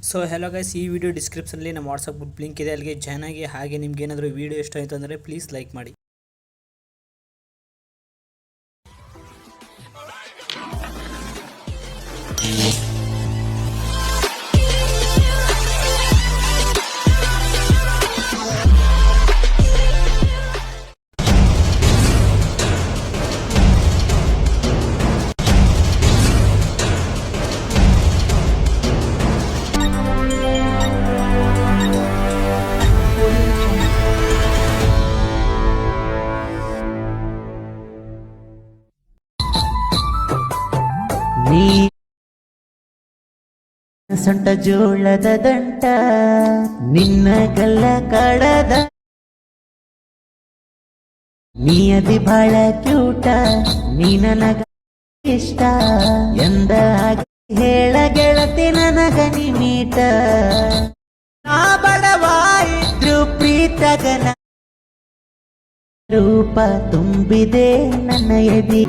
So hello guys, ಈ video ಡಿಸ್ಕ್ರಿಪ್ಷನಲ್ಲಿ ನಮ್ಮ ವಾಟ್ಸಪ್ ಗ್ರೂಪ್ ಲಿಂಕ್ ಇದೆ, ಅಲ್ಲಿಗೆ ಜಾಯ್ನ್ ಆಗಿ. ಹಾಗೆ ನಿಮ್ಗೆ ಏನಾದರೂ ವಿಡಿಯೋ ಇಷ್ಟ ಆಯಿತು ಅಂದರೆ ಪ್ಲೀಸ್ ಲೈಕ್ ಮಾಡಿ. ನೀ ಸೊಂಟ ಜೋಳದ ದಂಟ ನಿನ್ನ ಗಲ್ಲ ಕಡದ ನೀ ಅದಿ ಬಹಳ ಕ್ಯೂಟ, ನೀ ನನಗ ಇಷ್ಟ ಎಂದ ಹೇಳ ಗೆಳತಿ ನನಗ ನಿಮೀಟ. ನಾ ಬಡವ ಇದ್ರು ಪ್ರೀತಗನ ರೂಪ ತುಂಬಿದೆ ನನ್ನ ಎದಿ.